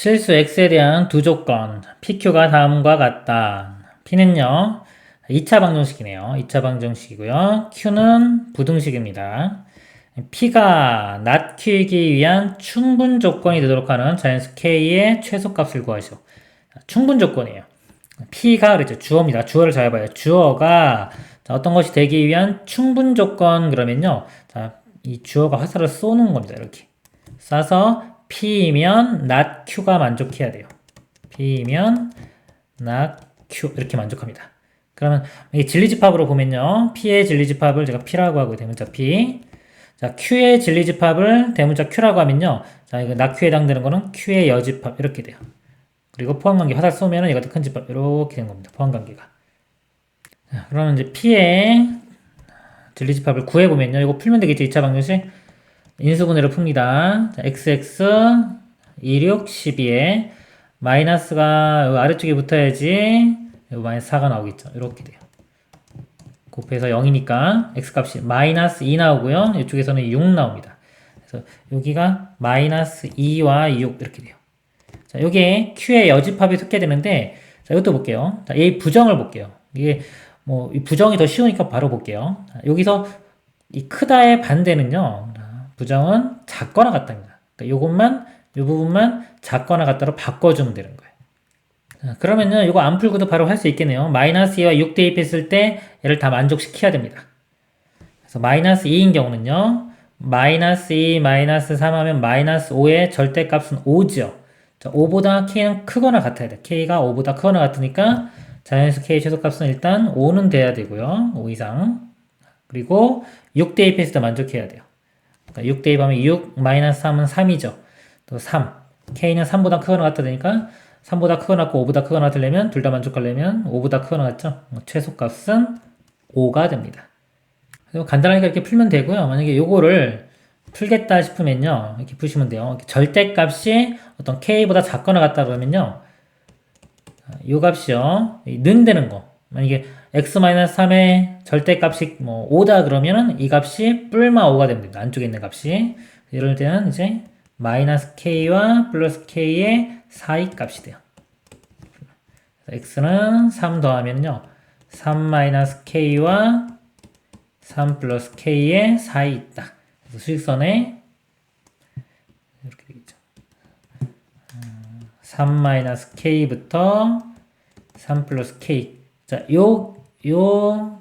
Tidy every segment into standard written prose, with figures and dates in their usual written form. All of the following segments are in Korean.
실수 x에 대한 두 조건. PQ가 다음과 같다. P는요, 2차 방정식이네요. 2차 방정식이고요. Q는 부등식입니다. P가 not Q이기 위한 충분 조건이 되도록 하는 자연수 K의 최소값을 구하시오. 충분 조건이에요. P가 그랬죠. 주어입니다. 주어를 잘 봐요. 주어가 어떤 것이 되기 위한 충분 조건 그러면요. 자, 이 주어가 화살을 쏘는 겁니다. 이렇게. 쏴서 P이면 not Q가 만족해야 돼요. P이면 not Q 이렇게 만족합니다. 그러면 이 진리집합으로 보면요. P의 진리집합을 제가 P라고 하고 대문자 P. 자, Q의 진리집합을 대문자 Q라고 하면요. 자, 이거 not Q에 해당되는 거는 Q의 여집합 이렇게 돼요. 그리고 포함관계 화살 쏘면은 이것도 큰 집합 이렇게 된 겁니다. 포함관계가. 자, 그러면 이제 P의 진리집합을 구해보면요. 이거 풀면 되겠죠. 2차 방정식. 인수분해로 풉니다. 자, xx 26, 12에 마이너스가 아래쪽에 붙어야지 마이너스 4가 나오겠죠. 이렇게 돼요. 곱해서 0이니까 x값이 마이너스 2 나오고요. 이쪽에서는 6 나옵니다. 그래서 여기가 마이너스 2와 6 이렇게 돼요. 자, 요게 q의 여집합에 속게 되는데 자, 이것도 볼게요. 자, 이 부정을 볼게요. 이게 뭐 이 부정이 더 쉬우니까 바로 볼게요. 자, 여기서 이 크다의 반대는요. 부정은 작거나 같답니다. 그러니까 요것만, 요 부분만 작거나 같다로 바꿔주면 되는 거예요. 자, 그러면요, 이거 안 풀고도 바로 할 수 있겠네요. 마이너스 2와 6 대입했을 때 얘를 다 만족시켜야 됩니다. 그래서 마이너스 2인 경우는요, 마이너스 2, 마이너스 3 하면 마이너스 5의 절대값은 5죠. 자, 5보다 k는 크거나 같아야 돼. k가 5보다 크거나 같으니까 자연수 k 최소값은 일단 5는 돼야 되고요. 5 이상. 그리고 6 대입했을 때 만족해야 돼요. 그러니까 6 대입하면 6 마이너스 3은 3이죠. 또 3. k는 3보다 크거나 같다 되니까 3보다 크거나 같고 5보다 크거나 같으려면 둘 다 만족하려면 5보다 크거나 같죠. 최소값은 5가 됩니다. 그리고 간단하게 이렇게 풀면 되고요. 만약에 요거를 풀겠다 싶으면요. 이렇게 푸시면 돼요. 절대값이 어떤 k보다 작거나 같다 그러면요. 요 값이요. 는 되는 거. 만약에 x-3의 절대값이 뭐 5다 그러면은 이 값이 뿔마 5가 됩니다. 안쪽에 있는 값이. 이럴 때는 이제 마이너스 k와 플러스 k의 사이 값이 돼요. x는 3 더하면요. 3 마이너스 k와 3 플러스 k의 사이 있다. 그래서 수직선에 이렇게 되겠죠. 3 마이너스 k부터 3 플러스 k. 자, 요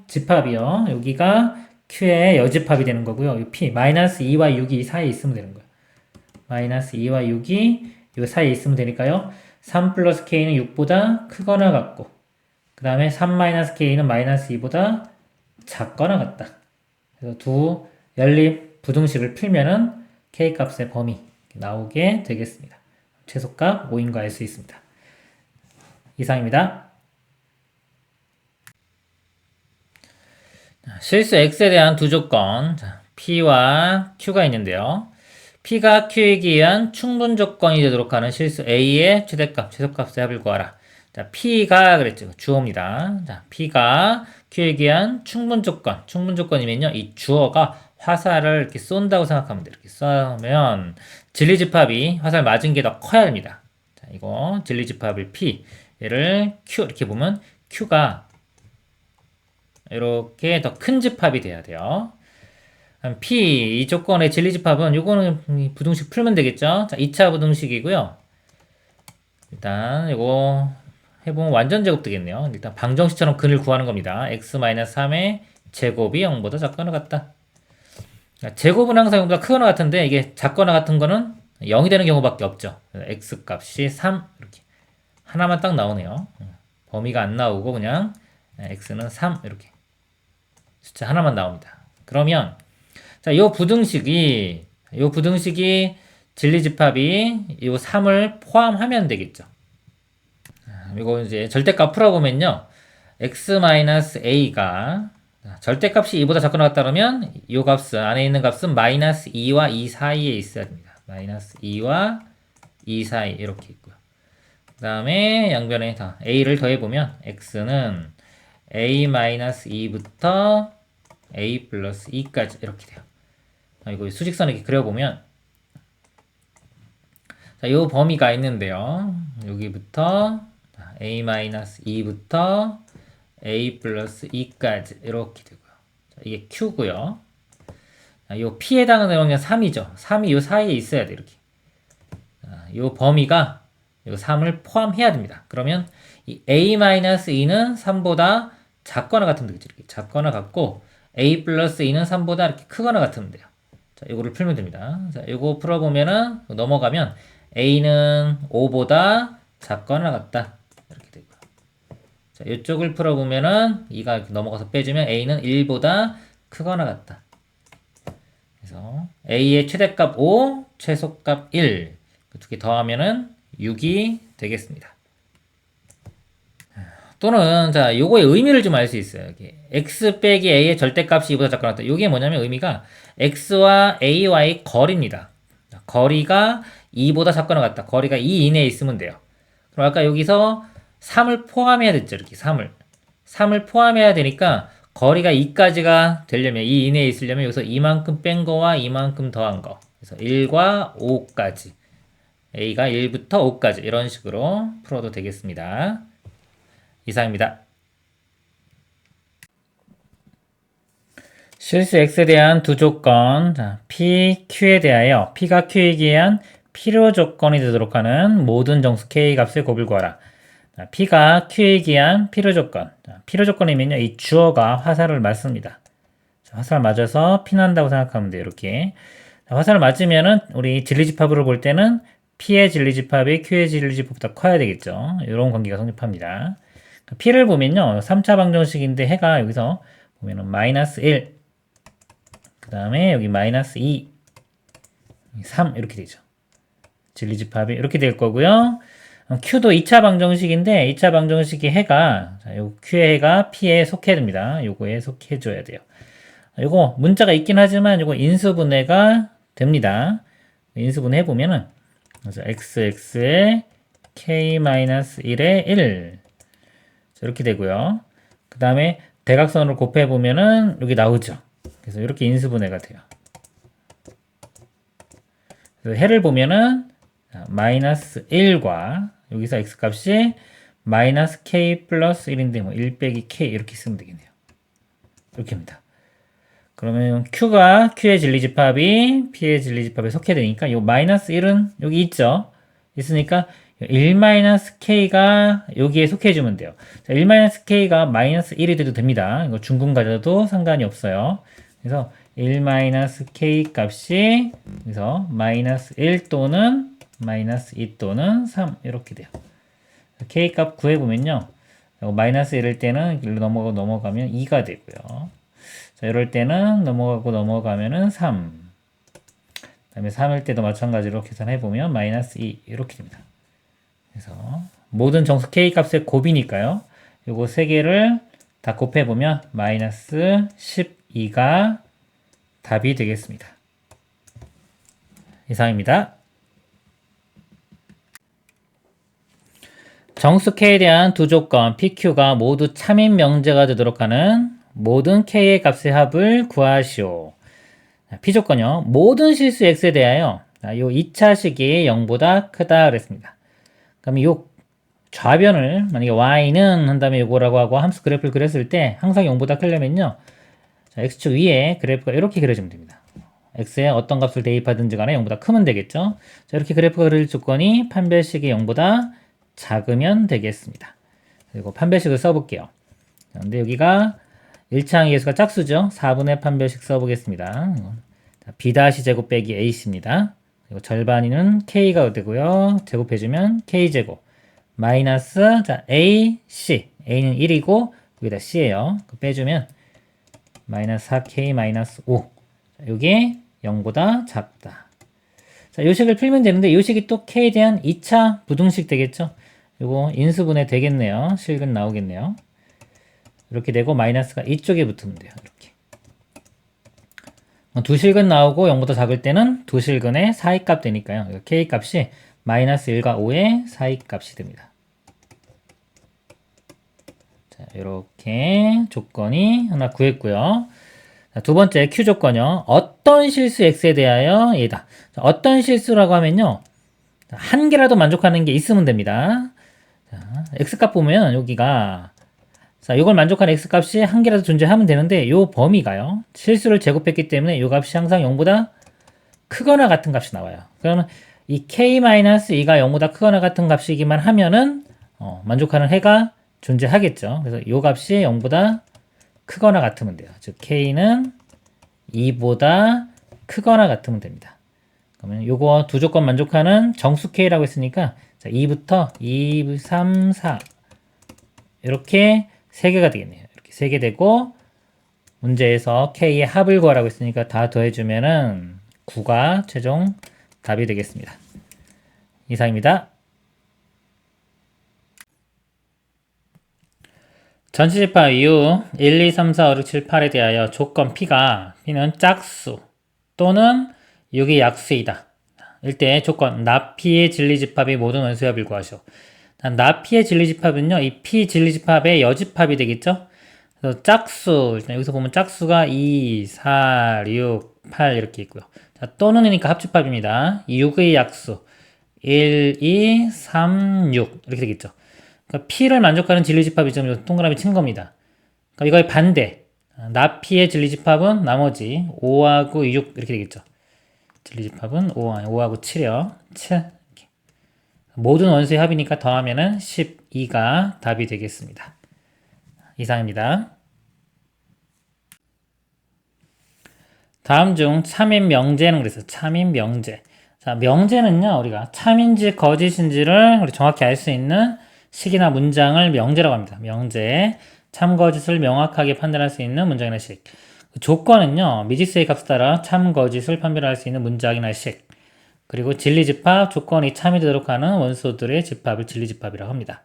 집합이요. 여기가 q의 여집합이 되는 거고요. 요 p 마이너스 2와 6이 사이에 있으면 되는 거예요. 마이너스 2와 6이 요 사이에 있으면 되니까요. 3 플러스 k는 6보다 크거나 같고 그 다음에 3 마이너스 k는 마이너스 2보다 작거나 같다. 그래서 두 연립 부등식을 풀면은 k 값의 범위 나오게 되겠습니다. 최소값 5인 거 알 수 있습니다. 이상입니다. 실수 x에 대한 두 조건 p와 q가 있는데요. p가 q이기 위한 충분 조건이 되도록 하는 실수 a의 최대값, 최소값의 합을 구하라. 자, p가 그랬죠. 주어입니다. 자, p가 q이기 위한 충분 조건이면요. 이 주어가 화살을 이렇게 쏜다고 생각하면 돼요. 이렇게 쏘면 진리집합이 화살 맞은 게 더 커야 됩니다. 자, 이거 진리집합을 p 얘를 q 이렇게 보면 q가 이렇게 더 큰 집합이 돼야 돼요. P 이 조건의 진리집합은 요거는 부등식 풀면 되겠죠. 자, 2차 부등식이고요. 일단 이거 해보면 완전 제곱 되겠네요. 일단 방정식처럼 근을 구하는 겁니다. x-3의 제곱이 0보다 작거나 같다. 제곱은 항상 0보다 크거나 같은데 이게 작거나 같은 거는 0이 되는 경우밖에 없죠. x 값이 3 이렇게 하나만 딱 나오네요. 범위가 안 나오고 그냥 x는 3 이렇게 숫자 하나만 나옵니다. 그러면 자, 요 부등식이 진리집합이 요 3을 포함하면 되겠죠. 이거 이제 절대값 풀어보면요. x-a가 절대값이 2보다 작거나 같다 그러면 요 값은 안에 있는 값은 마이너스 2와 2 사이에 있어야 됩니다. 마이너스 2와 2 사이 이렇게 있고요. 그 다음에 양변에 다 a를 더해보면 x는 a-2부터 a 플러스 2까지 이렇게 돼요. 이거 수직선 이렇게 그려보면 자, 요 범위가 있는데요. 여기부터 a-2부터 a 플러스 2까지 이렇게 되고요. 자, 이게 q고요. 자, 요 p에 해당하는 내용은 3이죠. 3이 요 사이에 있어야 돼, 이렇게. 자, 요 범위가 요 3을 포함해야 됩니다. 그러면 이 a-2는 3보다 작거나 같으면 되겠죠. 이렇게 작거나 같고 a 플러스 2는 3보다 이렇게 크거나 같으면 돼요. 자, 요거를 풀면 됩니다. 자, 요거 풀어보면은 넘어가면 a는 5보다 작거나 같다. 이렇게 되고요. 자, 요쪽을 풀어보면은 2가 이렇게 넘어가서 빼주면 a는 1보다 크거나 같다. 그래서 a의 최대값 5, 최소값 1. 그 두 개 더하면은 6이 되겠습니다. 또는 자, 요거의 의미를 좀 알 수 있어요. 여기 x 빼기 a의 절대값이 2보다 작거나 같다. 요게 뭐냐면 의미가 x와 a와의 거리입니다. 거리가 2보다 작거나 같다. 거리가 2 이내에 있으면 돼요. 그럼 아까 여기서 3을 포함해야 됐죠. 이렇게 3을 포함해야 되니까 거리가 2까지가 되려면 2 이내에 있으려면 여기서 이만큼 뺀 거와 이만큼 더한 거. 그래서 1과 5까지. a가 1부터 5까지 이런 식으로 풀어도 되겠습니다. 이상입니다. 실수 x에 대한 두 조건, 자, p, q에 대하여 p가 q이기 위한 필요 조건이 되도록 하는 모든 정수 k 값의 곱을 구하라. 자, p가 q이기 위한 필요 조건. 자, 필요 조건이면요, 이 주어가 화살을 맞습니다. 자, 화살 맞아서 p 난다고 생각하면 돼요. 이렇게. 자, 화살을 맞으면은 우리 진리집합으로 볼 때는 p의 진리집합이 q의 진리집합보다 커야 되겠죠. 이런 관계가 성립합니다. p를 보면요, 3차 방정식인데 해가 여기서 보면은 마이너스 1, 그 다음에 여기 마이너스 2, 3 이렇게 되죠. 진리집합이 이렇게 될 거고요. q도 2차 방정식인데 2차 방정식의 해가, 자, 요 q의 해가 p에 속해야 됩니다. 요거에 속해줘야 돼요. 요거 문자가 있긴 하지만 요거 인수분해가 됩니다. 인수분해 해보면은 그래서 xx에 k-1에 1 이렇게 되고요. 그 다음에 대각선으로 곱해보면은 여기 나오죠. 그래서 이렇게 인수분해가 돼요. 그래서 해를 보면은 마이너스 1과 여기서 x값이 마이너스 k 플러스 1인데 뭐 1 빼기 k 이렇게 쓰면 되겠네요. 이렇게 합니다. 그러면 q가 q의 진리집합이 p의 진리집합에 속해 되니까 이 마이너스 1은 여기 있죠. 있으니까 1-k가 여기에 속해주면 돼요. 자, 1-k가 마이너스 1이 돼도 됩니다. 이거 중근 가져도 상관이 없어요. 그래서 1-k 값이 그래서 마이너스 1 또는 마이너스 2 또는 3 이렇게 돼요. k 값 구해보면요. 마이너스 1일 때는 일로 넘어가면 2가 되고요. 자, 이럴 때는 넘어가면은 3. 그 다음에 3일 때도 마찬가지로 계산해보면 마이너스 2 이렇게 됩니다. 그래서 모든 정수 k 값의 곱이니까요. 요거 세 개를 다 곱해보면 마이너스 12가 답이 되겠습니다. 이상입니다. 정수 k에 대한 두 조건 pq가 모두 참인 명제가 되도록 하는 모든 k의 값의 합을 구하시오. p조건요. 모든 실수 x에 대하여 요 2차 식이 0보다 크다 그랬습니다. 그럼 요 좌변을 만약에 y는 한 다음에 요거라고 하고 함수 그래프를 그렸을 때 항상 0보다 크려면요. 자, x축 위에 그래프가 이렇게 그려지면 됩니다. x에 어떤 값을 대입하든지 간에 0보다 크면 되겠죠. 자, 이렇게 그래프가 그릴 조건이 판별식이 0보다 작으면 되겠습니다. 그리고 판별식을 써볼게요. 근데 여기가 1차항의 개수가 짝수죠. 4분의 판별식 써보겠습니다. b' 제곱 빼기 ac입니다. 그리고 절반이는 k가 되고요. 제곱해주면 k제곱 마이너스 자 a, c a는 1이고 여기다 c예요. 빼주면 마이너스 4k 마이너스 5 이게 0보다 작다. 자, 요 식을 풀면 되는데 요 식이 또 k에 대한 2차 부등식 되겠죠. 요거 인수분해 되겠네요. 실근 나오겠네요. 이렇게 되고 마이너스가 이쪽에 붙으면 돼요. 이렇게. 두 실근 나오고 0보다 작을 때는 두 실근의 사이값 되니까요. k 값이 마이너스 1과 5의 사이값이 됩니다. 자, 이렇게 조건이 하나 구했고요. 자, 두 번째 q 조건요. 어떤 실수 x에 대하여 얘다. 자, 어떤 실수라고 하면요. 한 개라도 만족하는 게 있으면 됩니다. 자, x값 보면 여기가 자, 이걸 만족하는 x값이 한 개라도 존재하면 되는데 이 범위가요. 실수를 제곱했기 때문에 이 값이 항상 0보다 크거나 같은 값이 나와요. 그러면 이 k-2가 0보다 크거나 같은 값이기만 하면은 만족하는 해가 존재하겠죠. 그래서 이 값이 0보다 크거나 같으면 돼요. 즉 k는 2보다 크거나 같으면 됩니다. 그러면 요거 두 조건 만족하는 정수 k라고 했으니까 자, 2부터 2, 3, 4 이렇게 3개가 되겠네요. 이렇게 3개 되고 문제에서 k의 합을 구하라고 했으니까 다 더해주면은 9가 최종 답이 되겠습니다. 이상입니다. 전치집합 이후 1, 2, 3, 4, 5, 6, 7, 8에 대하여 조건 P는 짝수 또는 6의 약수이다. 일때 조건 나P의 진리집합의 모든 원소합을 구하시오. 나P의 진리집합은요, 이 P 진리집합의 여집합이 되겠죠? 그래서 짝수, 일단 여기서 보면 짝수가 2, 4, 6, 8 이렇게 있고요. 자, 또는이니까 합집합입니다. 6의 약수 1, 2, 3, 6 이렇게 되겠죠. 그러니까 P를 만족하는 진리집합이 동그라미 친 겁니다. 그러니까 이거의 반대 나P의 진리집합은 나머지 5하고 6 이렇게 되겠죠. 진리집합은 5하고 7이요. 7 이렇게. 모든 원소의 합이니까 더하면은 12가 답이 되겠습니다. 이상입니다. 다음 중 참인 명제는 그래서 참인 명제. 자, 명제는요, 우리가 참인지 거짓인지를 우리 정확히 알 수 있는 식이나 문장을 명제라고 합니다. 명제. 참 거짓을 명확하게 판단할 수 있는 문장이나 식. 조건은요, 미지수의 값에 따라 참 거짓을 판별할 수 있는 문장이나 식. 그리고 진리집합, 조건이 참이 되도록 하는 원소들의 집합을 진리집합이라고 합니다.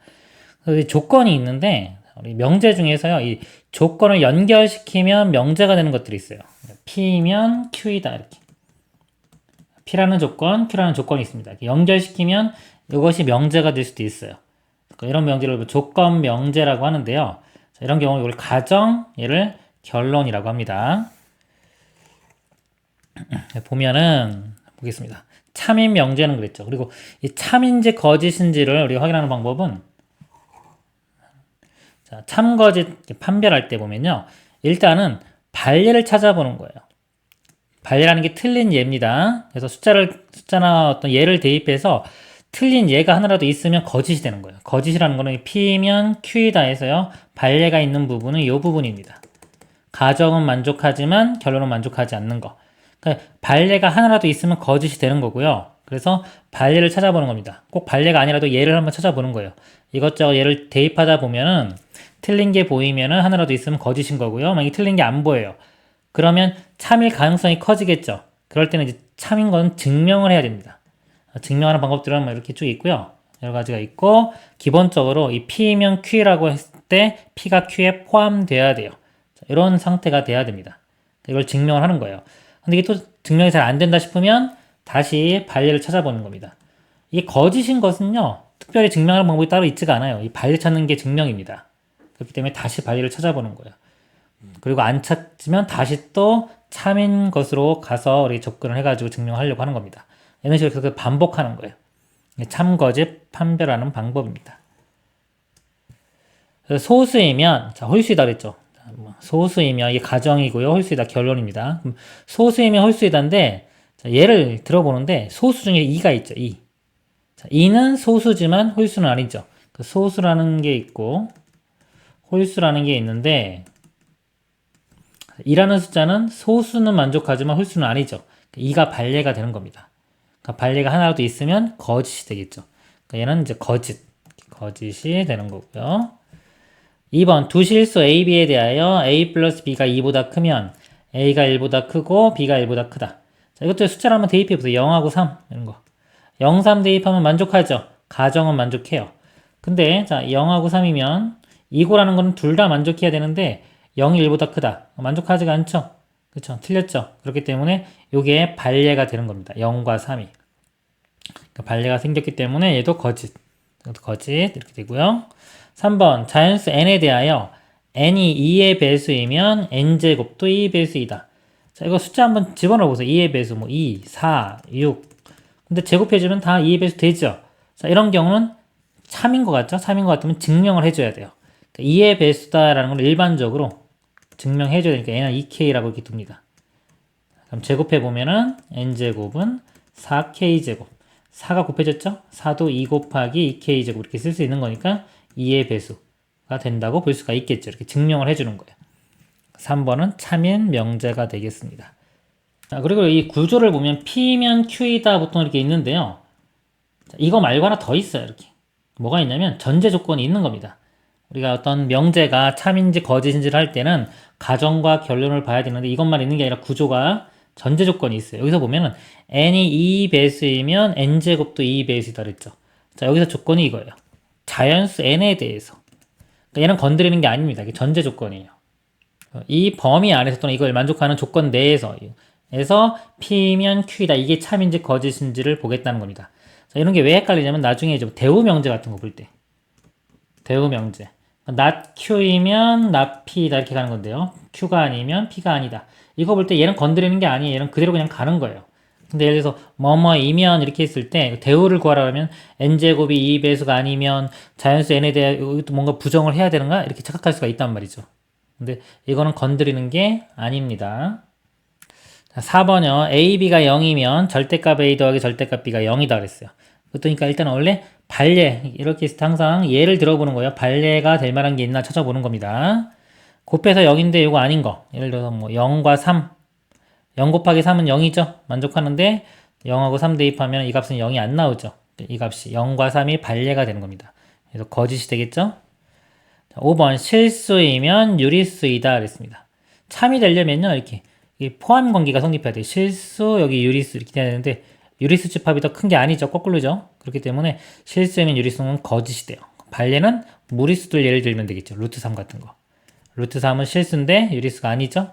그래서 조건이 있는데 우리 명제 중에서요, 이 조건을 연결시키면 명제가 되는 것들이 있어요. P면 Q이다 이렇게. P라는 조건, Q라는 조건이 있습니다. 연결시키면 이것이 명제가 될 수도 있어요. 이런 명제를 조건 명제라고 하는데요. 이런 경우 이걸 가정, 얘를 결론이라고 합니다. 보면은 보겠습니다. 참인 명제는 그랬죠. 그리고 이 참인지 거짓인지를 우리가 확인하는 방법은 자, 참 거짓 판별할 때 보면요. 일단은 반례를 찾아보는 거예요. 반례라는 게 틀린 예입니다. 그래서 숫자나 어떤 예를 대입해서 틀린 예가 하나라도 있으면 거짓이 되는 거예요. 거짓이라는 거는 P면 Q이다 해서요. 반례가 있는 부분은 이 부분입니다. 가정은 만족하지만 결론은 만족하지 않는 거. 그러니까 반례가 하나라도 있으면 거짓이 되는 거고요. 그래서 반례를 찾아보는 겁니다. 꼭 반례가 아니라도 예를 한번 찾아보는 거예요. 이것저것 예를 대입하다 보면은 틀린 게 보이면은 하나라도 있으면 거짓인 거고요. 만약에 틀린 게 안 보여요. 그러면 참일 가능성이 커지겠죠. 그럴 때는 이제 참인 건 증명을 해야 됩니다. 증명하는 방법들은 이렇게 쭉 있고요. 여러 가지가 있고 기본적으로 이 P면 Q라고 했을 때 P가 Q에 포함돼야 돼요. 이런 상태가 돼야 됩니다. 이걸 증명을 하는 거예요. 근데 이게 또 증명이 잘 안 된다 싶으면 다시 반례를 찾아보는 겁니다. 이게 거짓인 것은요, 특별히 증명하는 방법이 따로 있지가 않아요. 이 반례 찾는 게 증명입니다. 그렇기 때문에 다시 반례를 찾아보는 거예요. 그리고 안 찾으면 다시 또 참인 것으로 가서 우리 접근을 해가지고 증명하려고 하는 겁니다. 이런 식으로 계속 반복하는 거예요. 참 거짓 판별하는 방법입니다. 소수이면, 자, 홀수이다 그랬죠. 소수이면 이게 가정이고요. 홀수이다 결론입니다. 소수이면 홀수이다인데 자, 예를 들어보는데 소수 중에 2가 있죠. 2. 자, 2는 소수지만 홀수는 아니죠. 그 소수라는 게 있고 홀수라는 게 있는데 2라는 숫자는 소수는 만족하지만 홀수는 아니죠. 2가 반례가 되는 겁니다. 그러니까 반례가 하나라도 있으면 거짓이 되겠죠. 그러니까 얘는 이제 거짓이 되는 거고요. 2번 두 실수 A, B에 대하여 A 플러스 B가 2보다 크면 A가 1보다 크고 B가 1보다 크다. 자, 이것도 숫자를 한번 대입해보세요. 0하고 3 이런 거. 0, 3 대입하면 만족하죠. 가정은 만족해요. 근데 자 0하고 3이면 2고라는 거는 둘 다 만족해야 되는데 0이 1보다 크다. 만족하지가 않죠. 그렇죠. 틀렸죠. 그렇기 때문에 이게 반례가 되는 겁니다. 0과 3이. 그러니까 반례가 생겼기 때문에 얘도 거짓. 이것도 거짓 이렇게 되고요. 3번 자연수 n에 대하여 n이 2의 배수이면 n제곱도 2의 배수이다. 자, 이거 숫자 한번 집어넣어 보세요. 2의 배수 뭐 2, 4, 6, 근데 제곱해주면 다 2의 배수 되죠. 자, 이런 경우는 참인 것 같죠? 참인 것 같으면 증명을 해줘야 돼요. 2의 배수다라는 걸 일반적으로 증명해줘야 되니까 얘는 2K라고 이렇게 둡니다. 그럼 제곱해보면은 n제곱은 4K제곱. 4가 곱해졌죠? 4도 2 곱하기 2K제곱 이렇게 쓸 수 있는 거니까 2의 배수가 된다고 볼 수가 있겠죠. 이렇게 증명을 해주는 거예요. 3번은 참인 명제가 되겠습니다. 자, 그리고 이 구조를 보면 P면 Q이다 보통 이렇게 있는데요. 자, 이거 말고 하나 더 있어요. 이렇게. 뭐가 있냐면 전제 조건이 있는 겁니다. 우리가 어떤 명제가 참인지 거짓인지를 할 때는 가정과 결론을 봐야 되는데 이것만 있는 게 아니라 구조가 전제 조건이 있어요. 여기서 보면은 n이 2배수이면 n제곱도 2배수이다 그랬죠. 자, 여기서 조건이 이거예요. 자연수 n에 대해서. 그러니까 얘는 건드리는 게 아닙니다. 이게 전제 조건이에요. 이 범위 안에서 또는 이걸 만족하는 조건 내에서 P면 Q이다. 이게 참인지 거짓인지를 보겠다는 겁니다. 자, 이런 게 왜 헷갈리냐면 나중에 좀 대우 명제 같은 거 볼 때. 대우 명제. not Q이면 not P다 이렇게 가는 건데요. Q가 아니면 P가 아니다. 이거 볼 때 얘는 건드리는 게 아니에요. 얘는 그대로 그냥 가는 거예요. 근데 예를 들어서 뭐뭐이면 이렇게 했을 때 대우를 구하라 하면 n제곱이 2배수가 아니면 자연수 n에 대해 뭔가 부정을 해야 되는가? 이렇게 착각할 수가 있단 말이죠. 근데 이거는 건드리는 게 아닙니다. 4번요. a, b가 0이면 절대값 a 더하기 절대값 b가 0이다 그랬어요. 그러니까 일단 원래 반례 이렇게 해서 항상 예를 들어보는 거예요. 반례가 될 만한 게 있나 찾아보는 겁니다. 곱해서 0인데 이거 아닌 거. 예를 들어서 뭐 0과 3. 0 곱하기 3은 0이죠. 만족하는데 0하고 3 대입하면 이 값은 0이 안 나오죠. 이 값이 0과 3이 반례가 되는 겁니다. 그래서 거짓이 되겠죠. 5번 실수이면 유리수이다 그랬습니다. 참이 되려면요 이렇게 포함 관계가 성립해야 돼요. 실수 여기 유리수 이렇게 돼야 되는데 유리수 집합이 더 큰 게 아니죠. 거꾸로죠. 그렇기 때문에 실수이면 유리수는 거짓이 돼요. 반례는 무리수들 예를 들면 되겠죠. 루트 3 같은 거. 루트 3은 실수인데 유리수가 아니죠.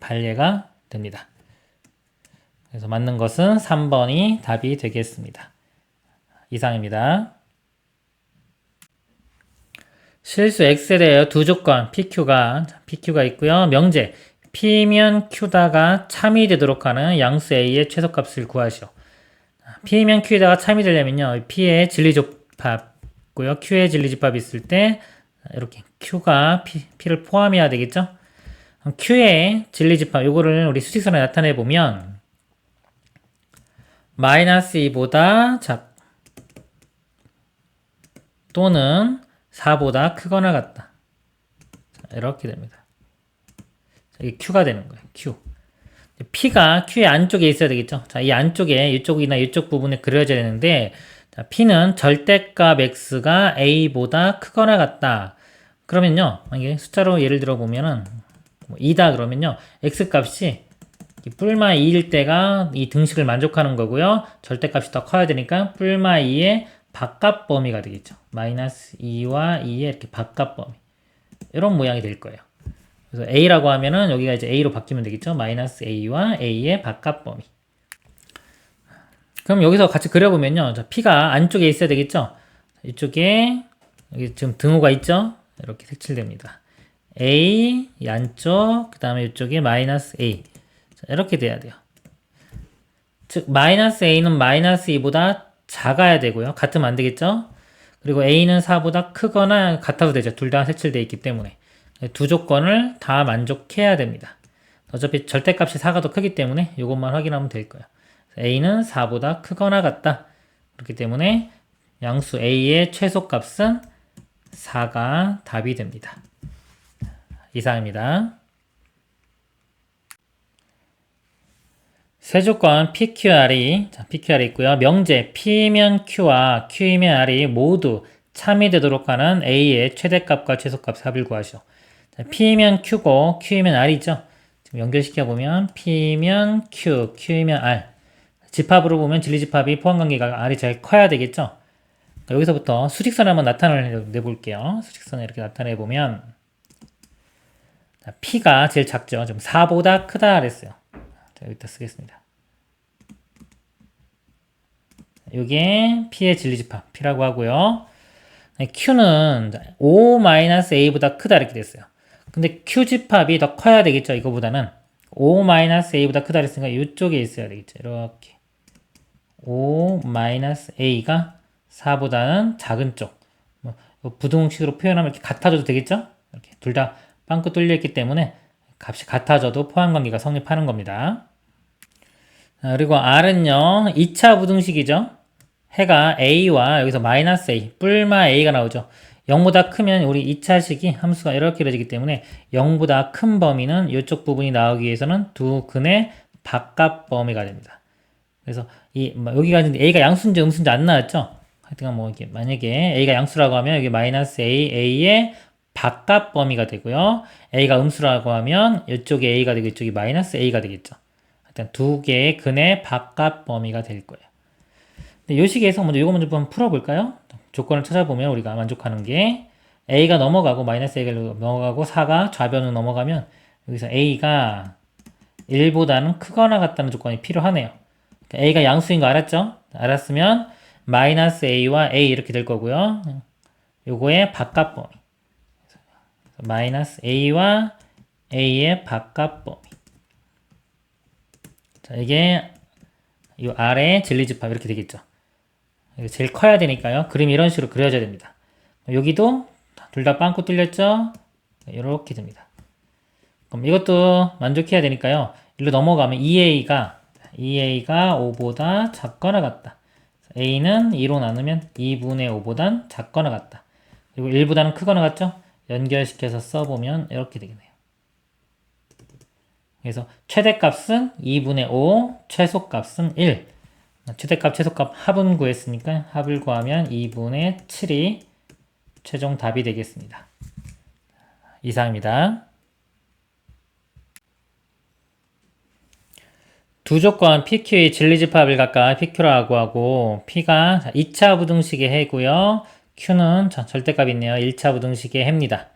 반례가 됩니다. 그래서 맞는 것은 3번이 답이 되겠습니다. 이상입니다. 실수 x에 대하여 두 조건 PQ가 있고요. 명제 P면 Q다가 참이 되도록 하는 양수 A의 최소값을 구하시오. P면 Q에다가 참이 되려면요. P의 진리집합고요. Q의 진리집합이 있을 때 이렇게 Q가 P를 포함해야 되겠죠. Q의 진리집합 요거를 우리 수직선에 나타내 보면 마이너스 2보다 작 또는 4보다 크거나 같다. 자, 이렇게 됩니다. 자, 이게 Q가 되는 거예요. Q. P가 Q의 안쪽에 있어야 되겠죠. 자, 이 안쪽에 이쪽이나 이쪽 부분에 그려져야 되는데 자, P는 절대값 X가 A보다 크거나 같다. 그러면요. 이게 숫자로 예를 들어 보면은 2다 그러면요. X값이 뿔마 2일 때가 이 등식을 만족하는 거고요. 절대값이 더 커야 되니까 뿔마 2의 바깥 범위가 되겠죠. 마이너스 2와 2의 이렇게 바깥 범위. 이런 모양이 될 거예요. 그래서 A라고 하면은 여기가 이제 A로 바뀌면 되겠죠. 마이너스 A와 A의 바깥 범위. 그럼 여기서 같이 그려보면요. 자, P가 안쪽에 있어야 되겠죠. 이쪽에 여기 지금 등호가 있죠. 이렇게 색칠됩니다. A 이 안쪽 그 다음에 이쪽에 마이너스 A 자, 이렇게 돼야 돼요. 즉 마이너스 A는 마이너스 2보다 작아야 되고요. 같으면 안 되겠죠. 그리고 A는 4보다 크거나 같아도 되죠. 둘 다 색칠되어 있기 때문에 두 조건을 다 만족해야 됩니다. 어차피 절대값이 4가 더 크기 때문에 이것만 확인하면 될 거예요. A는 4보다 크거나 같다. 그렇기 때문에 양수 A의 최소값은 4가 답이 됩니다. 이상입니다. 세 조건 PQR이 있고요. 명제 P면 Q와 Q이면 R이 모두 참이 되도록 하는 A의 최대값과 최소값 합을 구하시오. P면 Q고 Q이면 R이죠. 지금 연결시켜 보면 P면 Q, Q이면 R. 집합으로 보면 진리집합이 포함관계가 R이 제일 커야 되겠죠. 여기서부터 수직선을 한번 나타내 볼게요. 수직선을 이렇게 나타내 보면 P가 제일 작죠. 좀 4보다 크다 그랬어요. 자, 여기다 쓰겠습니다. 이게 P의 진리집합 P라고 하고요. Q는 5-A보다 크다 이렇게 됐어요. 근데 Q집합이 더 커야 되겠죠. 이거보다는 5-A보다 크다 그랬으니까 이쪽에 있어야 되겠죠. 이렇게 5 마이너스 a가 4보다는 작은 쪽. 뭐, 부등식으로 표현하면 이렇게 같아져도 되겠죠? 이렇게 둘 다 빵꾸 뚫려 있기 때문에 값이 같아져도 포함관계가 성립하는 겁니다. 그리고 R은요, 2차 부등식이죠. 해가 A와 여기서 마이너스 A, 뿔마 A가 나오죠. 0보다 크면 우리 2차식이 함수가 이렇게 이루어지기 때문에 0보다 큰 범위는 이쪽 부분이 나오기 위해서는 두 근의 바깥 범위가 됩니다. 그래서 여기가 A가 양수인지 음수인지 안 나왔죠? 하여튼 뭐 이게 만약에 A가 양수라고 하면 여기 마이너스 A, A의 바깥 범위가 되고요. A가 음수라고 하면 이쪽이 A가 되고 이쪽이 마이너스 A가 되겠죠. 하여튼 두 개의 근의 바깥 범위가 될 거예요. 이 식에서 먼저 이거 먼저 한번 풀어볼까요? 조건을 찾아보면 우리가 만족하는 게 A가 넘어가고 마이너스 A가 넘어가고 4가 좌변으로 넘어가면 여기서 A가 1보다는 크거나 같다는 조건이 필요하네요. 그러니까 A가 양수인 거 알았죠? 알았으면 마이너스 A와 A 이렇게 될 거고요. 요거의 바깥 범위. 마이너스 A와 A의 바깥 범위. 자, 이게 이 아래 진리집합 이렇게 되겠죠. 제일 커야 되니까요. 그림이 이런 식으로 그려져야 됩니다. 여기도 둘 다 빵꾸 뚫렸죠? 이렇게 됩니다. 그럼 이것도 만족해야 되니까요. 일로 넘어가면 2A가 5보다 작거나 같다. A는 2로 나누면 2분의 5보단 작거나 같다. 그리고 1보다는 크거나 같죠? 연결시켜서 써보면 이렇게 되겠네요. 그래서 최대값은 2분의 5, 최소값은 1. 최대값, 최소값 합은 구했으니까 합을 구하면 2분의 7이 최종 답이 되겠습니다. 이상입니다. 두 조건 PQ의 진리집합을 각각 PQ라고 하고 P가 2차 부등식의 해고요. Q는 절대값이 있네요. 1차 부등식의 해입니다.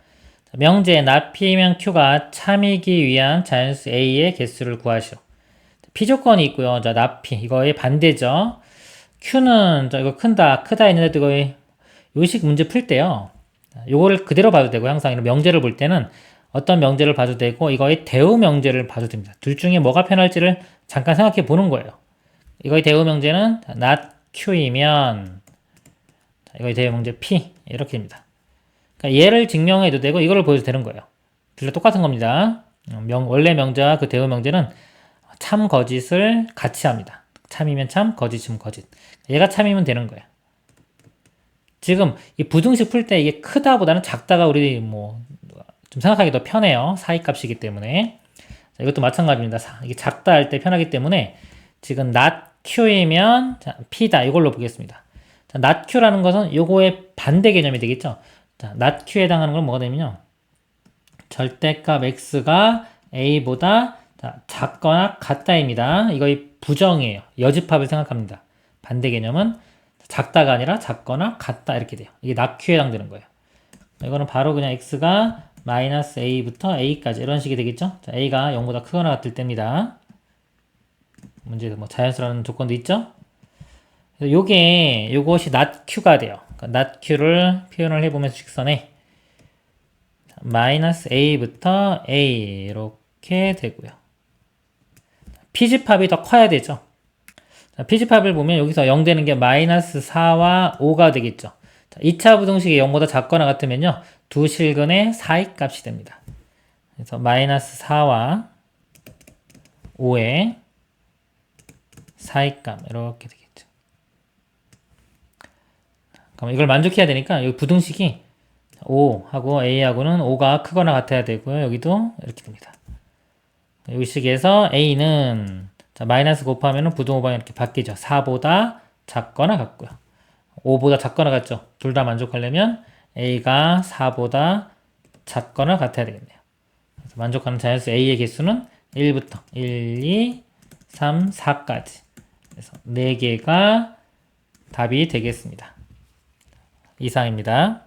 명제 not P면 Q가 참이기 위한 자연수 A의 개수를 구하시오. P조건이 있고요. 자, not P 이거의 반대죠. Q는 이거 크다 했는데도 이거 요식 문제 풀 때요. 요거를 그대로 봐도 되고 항상 이런 명제를 볼 때는 어떤 명제를 봐도 되고 이거의 대우 명제를 봐도 됩니다. 둘 중에 뭐가 편할지를 잠깐 생각해 보는 거예요. 이거의 대우 명제는 not Q이면 이거의 대우 명제 P 이렇게 됩니다. 그러니까 얘를 증명해도 되고 이거를 보여도 되는 거예요. 둘 다 똑같은 겁니다. 원래 명제와 그 대우 명제는 참 거짓을 같이 합니다. 참이면 참, 거짓이면 거짓. 얘가 참이면 되는 거예요. 지금 이 부등식 풀 때 이게 크다보다는 작다가 우리 좀 생각하기 더 편해요. 사이값이기 때문에. 자, 이것도 마찬가지입니다. 이게 작다 할 때 편하기 때문에 지금 not q이면 p다 이걸로 보겠습니다. 자, not q라는 것은 요거의 반대 개념이 되겠죠. 자, not q에 해당하는 건 뭐가 되면요. 절대값 x가 a보다 작거나 같다입니다. 이거의 부정이에요. 여집합을 생각합니다. 반대 개념은 작다가 아니라 작거나 같다 이렇게 돼요. 이게 not q에 해당되는 거예요. 이거는 바로 그냥 x가 마이너스 a부터 a까지 이런 식이 되겠죠. 자, a가 0보다 크거나 같을 때입니다. 문제에서 자연수라는 조건도 있죠. 그래서 요것이 not q가 돼요. 그러니까 not q를 표현을 해보면서 직선에 마이너스 a부터 a 이렇게 되고요. p집합이 더 커야 되죠. 자, p집합을 보면 여기서 0 되는 게 마이너스 4와 5가 되겠죠. 자, 2차 부등식이 0보다 작거나 같으면요. 두 실근의 사이값이 됩니다. 그래서 마이너스 4와 5의 사이값 이렇게 되겠죠. 그럼 이걸 만족해야 되니까 여기 부등식이 5하고 a하고는 5가 크거나 같아야 되고요. 여기도 이렇게 됩니다. 이 식에서 a는 마이너스 곱하면 부등호방이 이렇게 바뀌죠. 4보다 작거나 같고요. 5보다 작거나 같죠. 둘 다 만족하려면 a가 4보다 작거나 같아야 되겠네요. 그래서 만족하는 자연수 a의 개수는 1부터 1, 2, 3, 4까지. 그래서 4개가 답이 되겠습니다. 이상입니다.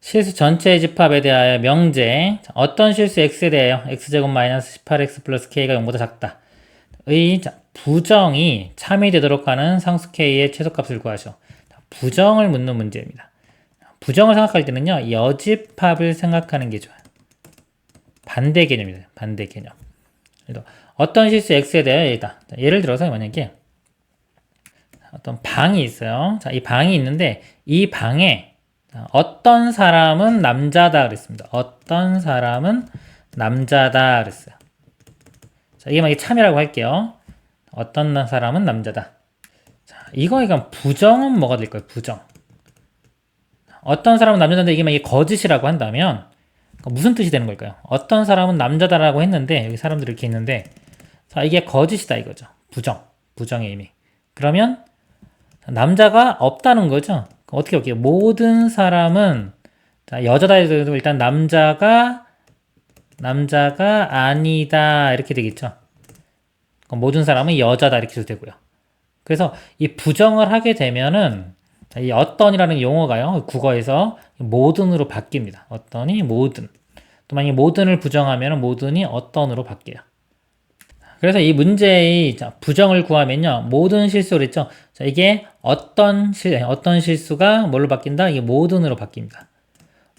실수 전체의 집합에 대하여 명제. 어떤 실수 x에 대하여 x제곱 마이너스 18x 플러스 k가 0보다 작다. 의 부정이 참이 되도록 하는 상수 k의 최소값을 구하시오. 부정을 묻는 문제입니다. 부정을 생각할 때는요. 여집합을 생각하는 게 좋아요. 반대 개념입니다. 반대 개념. 그래서 어떤 실수 x에 대하여 얘다. 예를 들어서 만약에 어떤 방이 있어요. 자, 이 방이 있는데 이 방에 어떤 사람은 남자다 그랬습니다. 어떤 사람은 남자다 그랬어요. 자, 이게 만약에 참이라고 할게요. 어떤 사람은 남자다. 자, 이거 부정은 뭐가 될까요? 부정. 어떤 사람은 남자인데 이게 만약에 거짓이라고 한다면 무슨 뜻이 되는 걸까요? 어떤 사람은 남자다라고 했는데 여기 사람들이 이렇게 있는데 자, 이게 거짓이다 이거죠. 부정. 부정의 의미. 그러면 남자가 없다는 거죠. 어떻게 볼게요? 모든 사람은 자, 여자다 해도 일단 남자가 아니다 이렇게 되겠죠. 모든 사람은 여자다 이렇게 해도 되고요. 그래서 이 부정을 하게 되면은 이 어떤이라는 용어가요. 국어에서 모든으로 바뀝니다. 어떤이 모든. 또 만약에 모든을 부정하면 모든이 어떤으로 바뀌어요. 그래서 이 문제의 부정을 구하면요. 모든 실수를 했죠. 자, 이게 어떤 실수가 뭘로 바뀐다? 이게 모든으로 바뀝니다.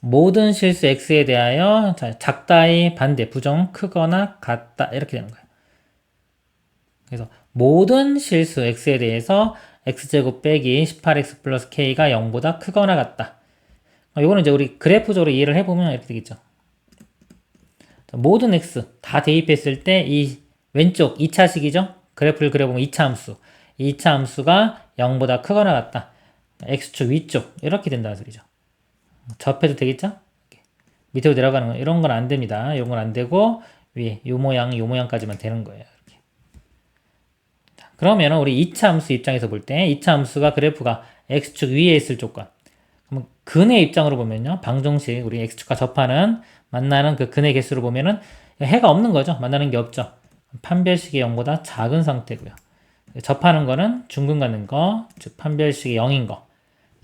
모든 실수 x에 대하여 작다의 반대 부정 크거나 같다 이렇게 되는 거예요. 그래서 모든 실수 x에 대해서 x제곱 빼기 18x 플러스 k가 0보다 크거나 같다. 이거는 이제 우리 그래프적으로 이해를 해보면 이렇게 되겠죠. 모든 x 다 대입했을 때 이 왼쪽 2차식이죠. 그래프를 그려보면 2차 함수. 2차 함수가 0보다 크거나 같다. x축 위쪽 이렇게 된다는 소리죠. 접해도 되겠죠? 밑으로 내려가는 거 이런 건 안 됩니다. 이런 건 안 되고 위에 요 모양까지만 되는 거예요. 이렇게. 그러면 우리 2차 함수 입장에서 볼 때 2차 함수가 그래프가 x축 위에 있을 조건. 그럼 근의 입장으로 보면요. 방정식 우리 x축과 접하는 만나는 그 근의 개수를 보면은 해가 없는 거죠. 만나는 게 없죠. 판별식이 0보다 작은 상태고요. 접하는 거는 중근 갖는 거, 즉 판별식이 0인 거.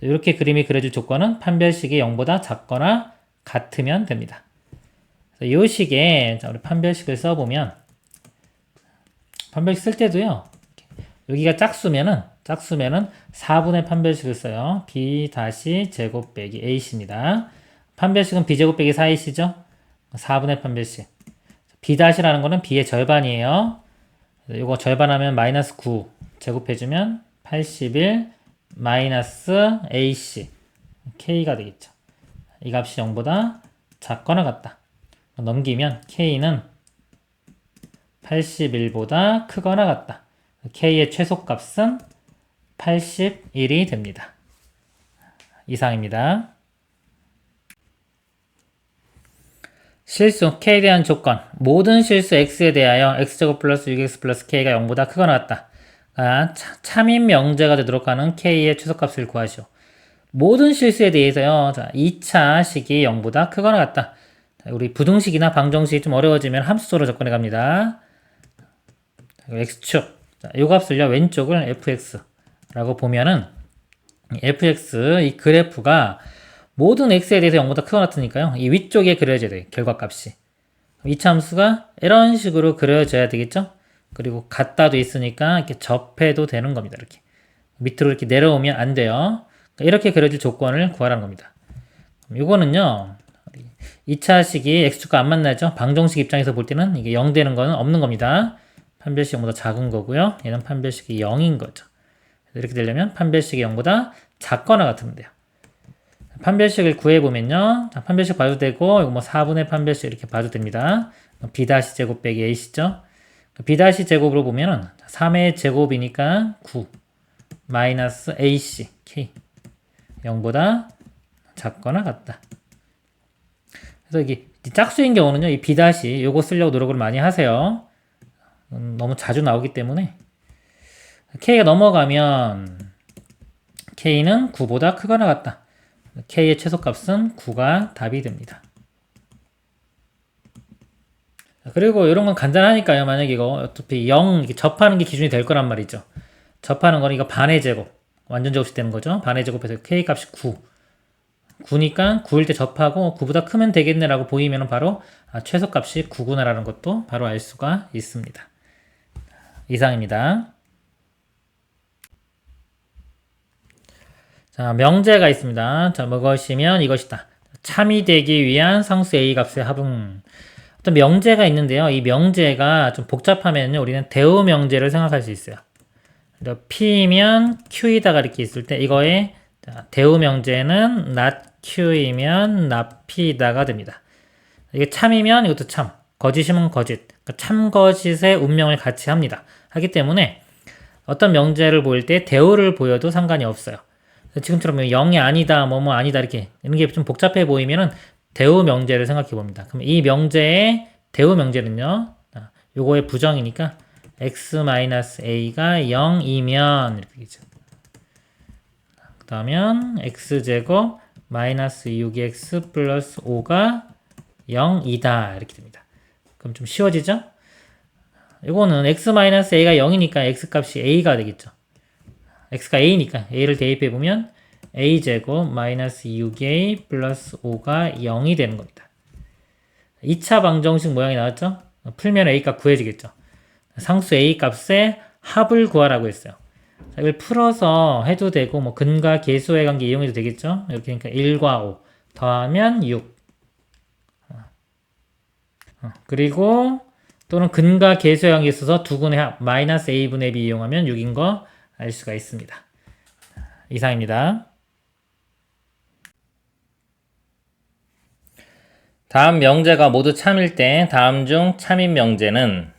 이렇게 그림이 그려질 조건은 판별식이 0보다 작거나 같으면 됩니다. 이 식에 우리 판별식을 써보면 판별식 쓸 때도요. 여기가 짝수면은 4분의 판별식을 써요. b 다시 제곱 빼기 aC입니다. 판별식은 b제곱 빼기 4ac죠. 4분의 판별식. b-라는 거는 b의 절반이에요. 이거 절반하면 마이너스 9 제곱해주면 81 마이너스 ac k가 되겠죠. 이 값이 0보다 작거나 같다. 넘기면 k는 81보다 크거나 같다. k의 최소값은 81이 됩니다. 이상입니다. 실수 k에 대한 조건 모든 실수 x에 대하여 x제곱 플러스 6x 플러스 k가 0보다 크거나 같다. 참인 명제가 되도록 하는 k의 최소값을 구하시오. 모든 실수에 대해서요. 자, 2차 식이 0보다 크거나 같다. 우리 부등식이나 방정식이 좀 어려워지면 함수소로 접근해 갑니다. x축. 자, 이 값을요. 왼쪽을 fx라고 보면은 fx 이 그래프가 모든 x에 대해서 0보다 크거나 같으니까요. 이 위쪽에 그려져야 돼요. 결과값이. 2차 함수가 이런 식으로 그려져야 되겠죠? 그리고 같다도 있으니까 이렇게 접해도 되는 겁니다. 이렇게. 밑으로 이렇게 내려오면 안 돼요. 이렇게 그려질 조건을 구하라는 겁니다. 이거는요. 2차식이 x축과 안 만나죠? 방정식 입장에서 볼 때는 이게 0 되는 거는 없는 겁니다. 판별식 0보다 작은 거고요. 얘는 판별식이 0인 거죠. 이렇게 되려면 판별식이 0보다 작거나 같으면 돼요. 판별식을 구해보면요. 판별식 봐도 되고, 이거 뭐 4분의 판별식 이렇게 봐도 됩니다. b-제곱 빼기 a시죠? b-제곱으로 보면은 3의 제곱이니까 9 마이너스 ac k 0보다 작거나 같다. 그래서 이게 짝수인 경우는요. 이 b- 요거 쓰려고 노력을 많이 하세요. 너무 자주 나오기 때문에 k가 넘어가면 k는 9보다 크거나 같다. k의 최소값은 9가 답이 됩니다. 그리고 이런 건 간단하니까요. 만약에 이거 어차피 0 이렇게 접하는 게 기준이 될 거란 말이죠. 접하는 거는 이거 반의 제곱. 완전 제곱이 되는 거죠. 반의 제곱해서 k 값이 9. 9니까 9일 때 접하고 9보다 크면 되겠네라고 보이면 바로 최소값이 9구나라는 것도 바로 알 수가 있습니다. 이상입니다. 자, 명제가 있습니다. 자, 무엇이면 이것이다. 참이 되기 위한 상수 A 값의 합은 어떤 명제가 있는데요. 이 명제가 좀 복잡하면요. 우리는 대우 명제를 생각할 수 있어요. P면 Q이다가 이렇게 있을 때 이거의 대우 명제는 not Q이면 not P다가 됩니다. 이게 참이면 이것도 참, 거짓이면 거짓. 그러니까 참거짓의 운명을 같이 합니다. 하기 때문에 어떤 명제를 보일 때 대우를 보여도 상관이 없어요. 지금처럼 0이 아니다, 뭐뭐 아니다 이렇게 이런 게 좀 복잡해 보이면은 대우 명제를 생각해 봅니다. 그럼 이 명제의 대우 명제는요. 요거의 부정이니까 x-a가 0이면 이렇게 되죠. 그 다음엔 x제곱 마이너스 6x 플러스 5가 0이다 이렇게 됩니다. 그럼 좀 쉬워지죠? 이거는 x-a가 0이니까 x값이 a가 되겠죠. x가 a니까 a를 대입해보면 a제곱 마이너스 6a 플러스 5가 0이 되는 겁니다. 2차 방정식 모양이 나왔죠? 풀면 a값 구해지겠죠. 상수 a 값의 합을 구하라고 했어요. 자, 이걸 풀어서 해도 되고 뭐 근과 계수의 관계 이용해도 되겠죠. 이렇게 그러니까 1과 5 더하면 6 그리고 또는 근과 계수의 관계 있어서 두근의 합 마이너스 a분의 b 이용하면 6인 거 알 수가 있습니다. 이상입니다. 다음 명제가 모두 참일 때 다음 중 참인 명제는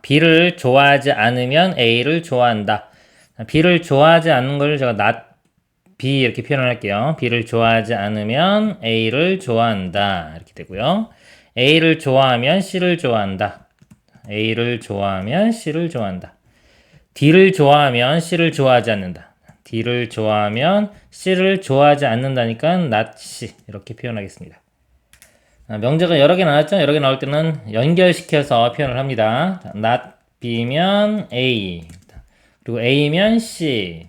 B를 좋아하지 않으면 A를 좋아한다. B를 좋아하지 않는 걸 제가 not B 이렇게 표현할게요. B를 좋아하지 않으면 A를 좋아한다. 이렇게 되고요. A를 좋아하면 C를 좋아한다. A를 좋아하면 C를 좋아한다. D를 좋아하면 C를 좋아하지 않는다. D를 좋아하면 C를 좋아하지 않는다니까 not C 이렇게 표현하겠습니다. 명제가 여러 개 나왔죠? 여러 개 나올 때는 연결시켜서 표현을 합니다. not B면 A 그리고 A면 C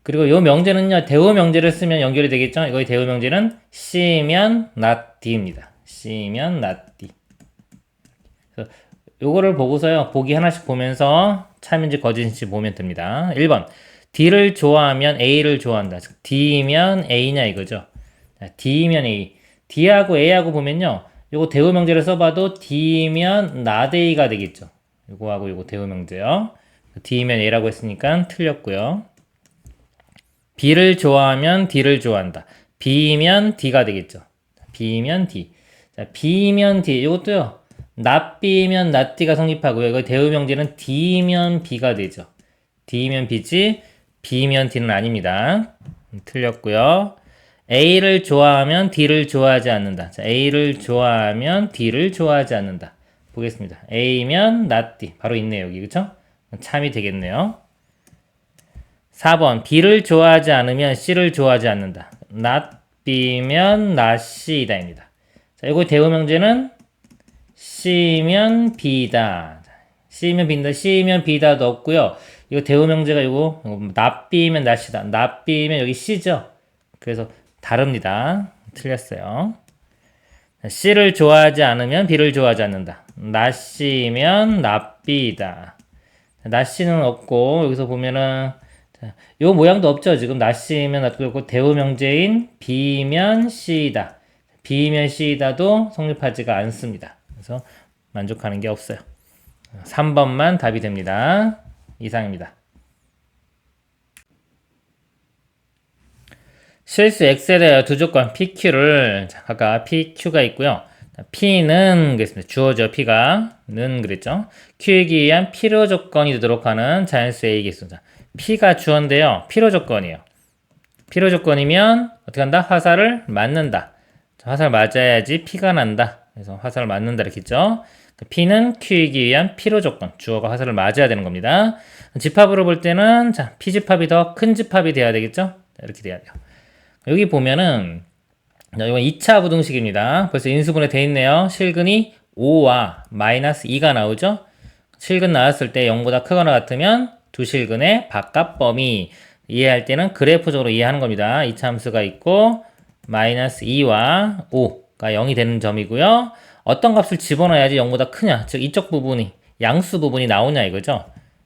그리고 이 명제는요 대우 명제를 쓰면 연결이 되겠죠? 이거의 대우 명제는 C면 not D입니다. C면 not D 요거를 보고서요 보기 하나씩 보면서 참인지 거짓인지 보면 됩니다. 1번 D를 좋아하면 A를 좋아한다. 즉 D면 A냐 이거죠. D면 A D하고 A하고 보면요 요거 대우 명제를 써봐도 D면 not A가 되겠죠. 요거하고 요거 대우 명제요. D면 A라고 했으니까 틀렸고요. B를 좋아하면 D를 좋아한다. B면 D가 되겠죠. B면 D. 자, B면 D 요것도요 not B면 not D가 성립하고요. 이거 대우 명제는 D면 B가 되죠. D면 B지 B면 D는 아닙니다. 틀렸고요. A를 좋아하면 D를 좋아하지 않는다. 자, A를 좋아하면 D를 좋아하지 않는다. 보겠습니다. A면 not D. 바로 있네요, 여기. 그쵸? 참이 되겠네요. 4번. B를 좋아하지 않으면 C를 좋아하지 않는다. not B면 not C이다입니다. 자, 이거 대우 명제는 C면 B다. C면 B다. C면 B다도 없고요. 이거 대우 명제가 이거 not B면 not C다. not B면 여기 C죠. 그래서 다릅니다. 틀렸어요. C를 좋아하지 않으면 B를 좋아하지 않는다. not C면 not B다. not C는 없고 여기서 보면은 요 모양도 없죠. 지금 not C면 not B고 대우 명제인 B면 C다. B면 C다도 성립하지가 않습니다. 그래서 만족하는 게 없어요. 3번만 답이 됩니다. 이상입니다. 실수 X에 대하여 두 조건 PQ를 각각 PQ가 있고요. P는 그랬습니다. 주어져 P가 는 그랬죠. Q이기 위한 필요 조건이 되도록 하는 자연수 A겠습니다. P가 주어인데요. 필요 조건이에요. 필요 조건이면 어떻게 한다? 화살을 맞는다. 화살 맞아야지 P가 난다. 그래서 화살을 맞는다 이렇게 했죠. P는 Q이기 위한 필요 조건. 주어가 화살을 맞아야 되는 겁니다. 집합으로 볼 때는 자, P집합이 더 큰 집합이 돼야 되겠죠. 이렇게 돼야 돼요. 여기 보면은 이건 2차 부등식입니다. 벌써 인수분해 돼 있네요. 실근이 5와 마이너스 2가 나오죠. 실근 나왔을 때 0보다 크거나 같으면 두 실근의 바깥 범위 이해할 때는 그래프적으로 이해하는 겁니다. 2차 함수가 있고 마이너스 2와 5가 0이 되는 점이고요. 어떤 값을 집어넣어야지 0보다 크냐. 즉 이쪽 부분이 양수 부분이 나오냐 이거죠.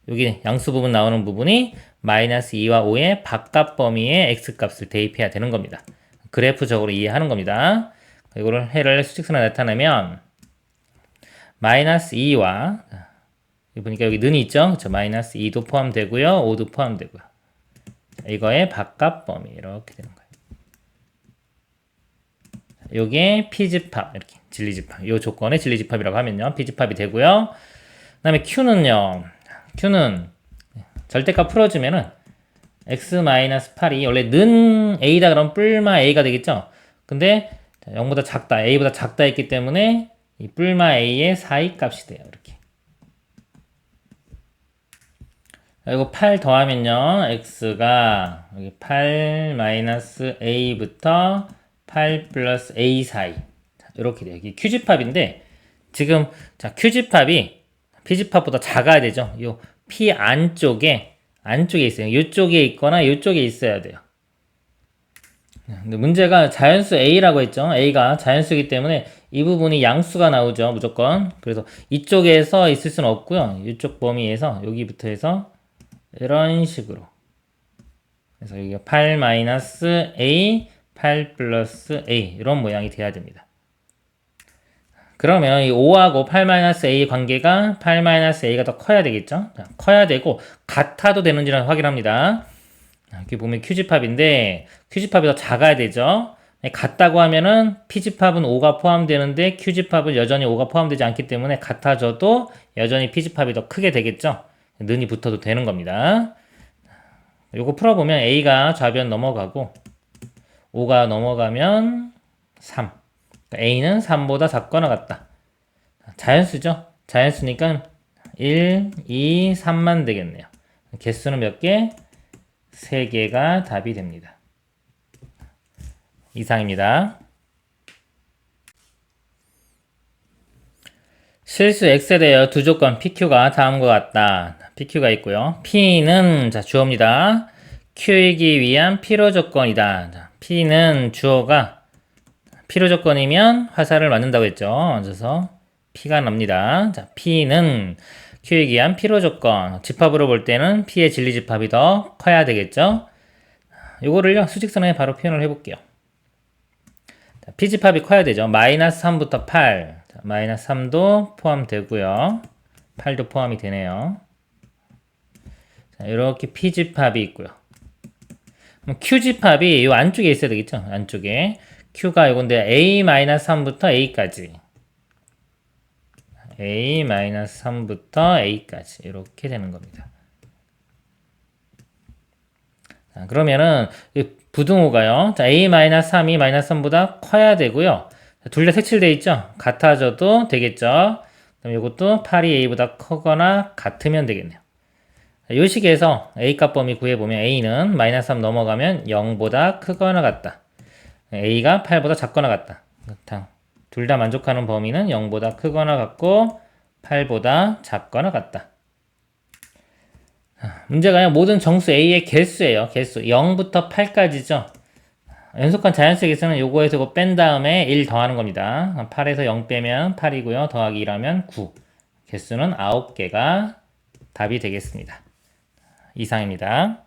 여기 양수 부분 나오는 부분이 마이너스 2와 5의 바깥 범위의 x값을 대입해야 되는 겁니다. 그래프적으로 이해하는 겁니다. 이거를 해를 수직선에 나타내면 마이너스 2와 보니까 여기 는이 있죠? 그쵸? 마이너스 2도 포함되고요. 5도 포함되고요. 이거의 바깥 범위 이렇게 되는 거예요. 요게 P집합 이렇게 진리집합 요 조건의 진리집합이라고 하면요. P집합이 되고요. 그 다음에 Q는요. Q는 절대값 풀어주면은 x-8이 원래 는 a다 그러면 뿔마 a가 되겠죠. 근데 0보다 작다 a보다 작다 했기 때문에 이 뿔마 a의 사이 값이 돼요. 이렇게. 그리고 8 더하면요. x가 여기 8 마이너스 a부터 8 플러스 a 사이 이렇게 돼요. 이게 Q집합인데 지금 자 Q집합이 P집합보다 작아야 되죠. 요 P 안쪽에 있어요. 이쪽에 있거나 이쪽에 있어야 돼요. 근데 문제가 자연수 A라고 했죠. A가 자연수이기 때문에 이 부분이 양수가 나오죠. 무조건. 그래서 이쪽에서 있을 수는 없고요. 이쪽 범위에서 여기부터 해서 이런 식으로. 그래서 여기가 8 마이너스 A, 8 플러스 A 이런 모양이 돼야 됩니다. 그러면 이 5하고 8-a의 관계가 8-a가 더 커야 되겠죠? 커야 되고 같아도 되는지는 확인합니다. 여기 보면 Q집합인데 Q집합이 더 작아야 되죠? 같다고 하면은 P집합은 5가 포함되는데 Q집합은 여전히 5가 포함되지 않기 때문에 같아져도 여전히 P집합이 더 크게 되겠죠? 는이 붙어도 되는 겁니다. 요거 풀어보면 A가 좌변 넘어가고 5가 넘어가면 3. A는 3보다 작거나 같다. 자연수죠? 자연수니까 1, 2, 3만 되겠네요. 개수는 몇 개? 3개가 답이 됩니다. 이상입니다. 실수 X에 대하여 두 조건 PQ가 다음과 같다. PQ가 있고요. P는 자 주어입니다. Q이기 위한 필요 조건이다. 자, P는 주어가 필요 조건이면 화살을 맞는다고 했죠. 그래서 P가 납니다. 자, P는 Q에 의한 필요 조건. 집합으로 볼 때는 P의 진리집합이 더 커야 되겠죠. 요거를요, 수직선에 바로 표현을 해볼게요. 자, P집합이 커야 되죠. 마이너스 3부터 8. 자, 마이너스 3도 포함되고요. 8도 포함이 되네요. 자, 이렇게 P집합이 있고요. 그럼 Q집합이 이 안쪽에 있어야 되겠죠. 안쪽에. Q가 이건데 A-3부터 A까지 A-3부터 A까지 이렇게 되는 겁니다. 자, 그러면은 부등호가요. 자, A-3이 -3보다 커야 되고요. 둘 다 색칠되어 있죠? 같아져도 되겠죠? 그럼 이것도 8이 A보다 크거나 같으면 되겠네요. 이 식에서 A값 범위 구해보면 A는 -3 넘어가면 0보다 크거나 같다. A가 8보다 작거나 같다. 둘 다 만족하는 범위는 0보다 크거나 같고 8보다 작거나 같다. 문제가요. 모든 정수 A의 개수예요. 개수 0부터 8까지죠. 연속한 자연수의 개수는 요거에서 이거 뺀 다음에 1 더하는 겁니다. 8에서 0 빼면 8이고요. 더하기 1하면 9. 개수는 9개가 답이 되겠습니다. 이상입니다.